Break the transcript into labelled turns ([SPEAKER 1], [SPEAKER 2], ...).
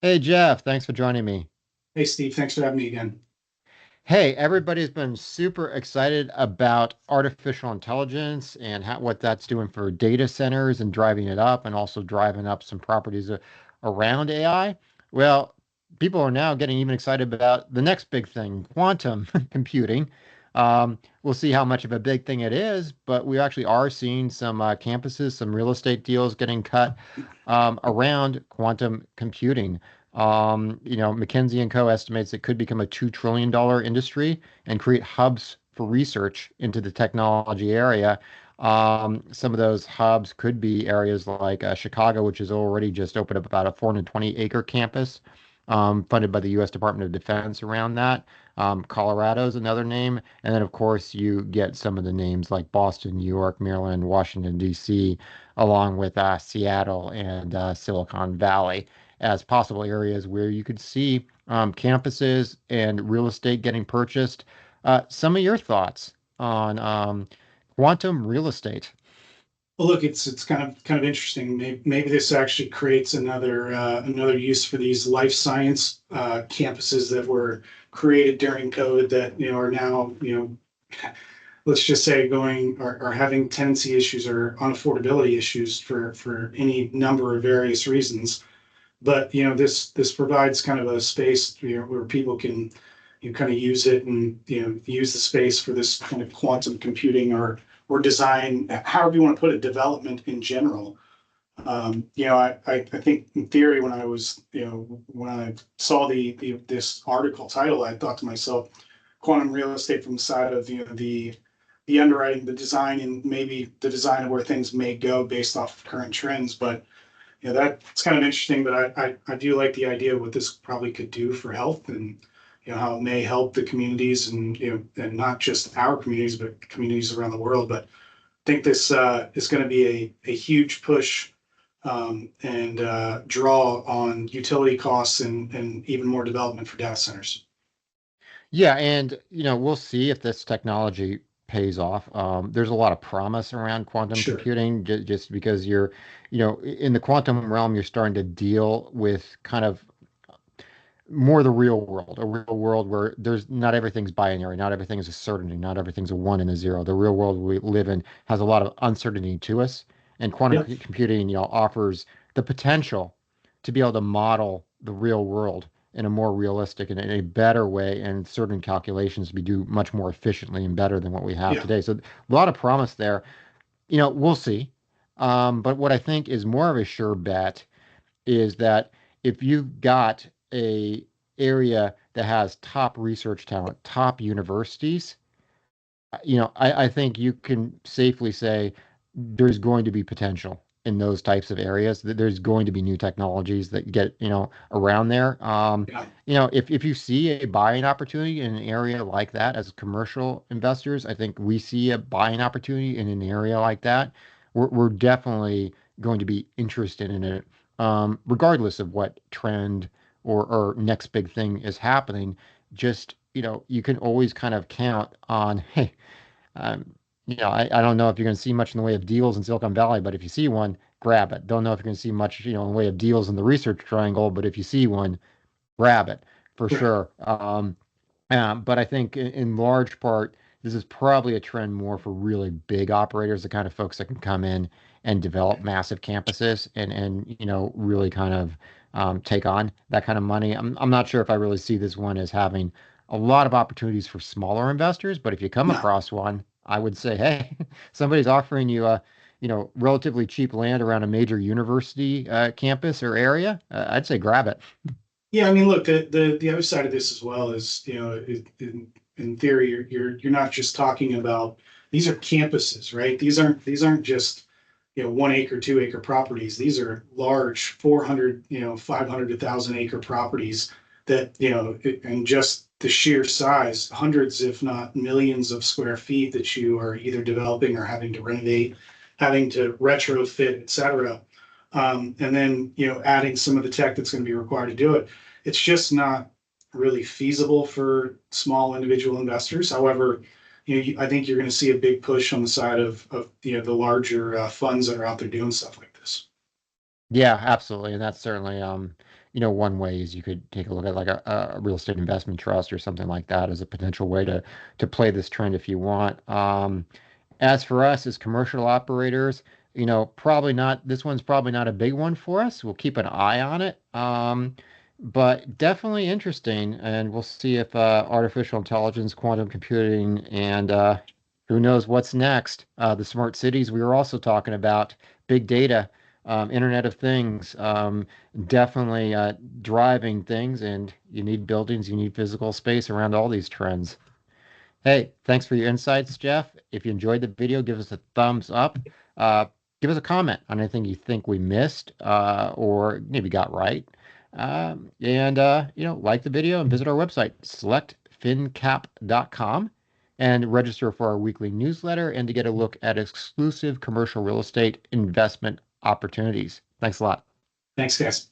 [SPEAKER 1] Hey Jeff, thanks for joining me.
[SPEAKER 2] Hey, Steve, thanks for having me again.
[SPEAKER 1] Hey, everybody's been super excited about artificial intelligence and what that's doing for data centers and driving it up and also driving up some properties around AI. Well, people are now getting even excited about the next big thing, quantum computing. We'll see how much of a big thing it is, but we actually are seeing some campuses, some real estate deals getting cut around quantum computing. McKinsey and Co. estimates it could become a $2 trillion industry and create hubs for research into the technology area. Some of those hubs could be areas like Chicago, which has already just opened up about a 420-acre campus, funded by the U.S. Department of Defense around that. Colorado is another name. And then, of course, you get some of the names like Boston, New York, Maryland, Washington, D.C., along with Seattle and Silicon Valley as possible areas where you could see campuses and real estate getting purchased. Some of your thoughts on quantum real estate?
[SPEAKER 2] Well, look, it's kind of interesting. Maybe this actually creates another use for these life science campuses that were created during COVID that are now let's just say going or having tenancy issues or unaffordability issues for any number of various reasons. But this provides kind of a space where people can kind of use it and use the space for this kind of quantum computing or design, however you want to put it, development in general. I think in theory when I was when I saw the this article title, I thought to myself, quantum real estate from the side of the underwriting, the design, and maybe the design of where things may go based off of current trends. But that's kind of interesting. But I do like the idea of what this probably could do for health and how it may help the communities and and not just our communities but communities around the world. But I think this is going to be a huge push and draw on utility costs and even more development for data centers.
[SPEAKER 1] Yeah, and we'll see if this technology pays off. There's a lot of promise around quantum
[SPEAKER 2] Sure.
[SPEAKER 1] computing just because in the quantum realm, you're starting to deal with kind of more the real world, a real world where there's not everything's binary, not everything's a certainty, not everything's a one and a zero. The real world we live in has a lot of uncertainty to us, and quantum
[SPEAKER 2] Yep.
[SPEAKER 1] computing, offers the potential to be able to model the real world in a more realistic and in a better way, and certain calculations to be do much more efficiently and better than what we have
[SPEAKER 2] Yeah.
[SPEAKER 1] today. So a lot of promise there. We'll see. But what I think is more of a sure bet is that if you've got a area that has top research talent, top universities, I think you can safely say there's going to be potential in those types of areas. That there's going to be new technologies that get, around there.
[SPEAKER 2] Yeah.
[SPEAKER 1] If you see a buying opportunity in an area like that as commercial investors, I think we see a buying opportunity in an area like that. We're definitely going to be interested in it, regardless of what trend or next big thing is happening. Just, you can always kind of count on, hey, um, I don't know if you're going to see much in the way of deals in Silicon Valley, but if you see one, grab it. Don't know if you're going to see much, in the way of deals in the research triangle, but if you see one, grab it for
[SPEAKER 2] Right.
[SPEAKER 1] sure. But I think in large part, this is probably a trend more for really big operators, the kind of folks that can come in and develop massive campuses and really kind of take on that kind of money. I'm not sure if I really see this one as having a lot of opportunities for smaller investors, but if you come
[SPEAKER 2] No.
[SPEAKER 1] across one, I would say, hey, somebody's offering you a relatively cheap land around a major university campus or area, I'd say grab it.
[SPEAKER 2] Yeah, I mean, look, the other side of this as well is, in theory, you're not just talking about these are campuses, right? These aren't just 1 acre, 2 acre properties. These are large 400, 500 to 1,000 acre properties that and just the sheer size, hundreds, if not millions of square feet that you are either developing or having to renovate, having to retrofit, et cetera. And then adding some of the tech that's going to be required to do it. It's just not really feasible for small individual investors. However, I think you're going to see a big push on the side of the larger funds that are out there doing stuff like this.
[SPEAKER 1] Yeah, absolutely. And that's certainly, one way is you could take a look at like a real estate investment trust or something like that as a potential way to play this trend if you want. As for us as commercial operators, probably not, this one's probably not a big one for us. We'll keep an eye on it. But definitely interesting, and we'll see if artificial intelligence, quantum computing, and who knows what's next. The smart cities we were also talking about, big data, Internet of Things, definitely driving things, and you need buildings, you need physical space around all these trends. Hey, thanks for your insights, Jeff. If you enjoyed the video, give us a thumbs up. Uh, Give us a comment on anything you think we missed or maybe got right. And like the video and visit our website, selectfincap.com, and register for our weekly newsletter and to get a look at exclusive commercial real estate investment opportunities. Thanks a lot.
[SPEAKER 2] Thanks, guys.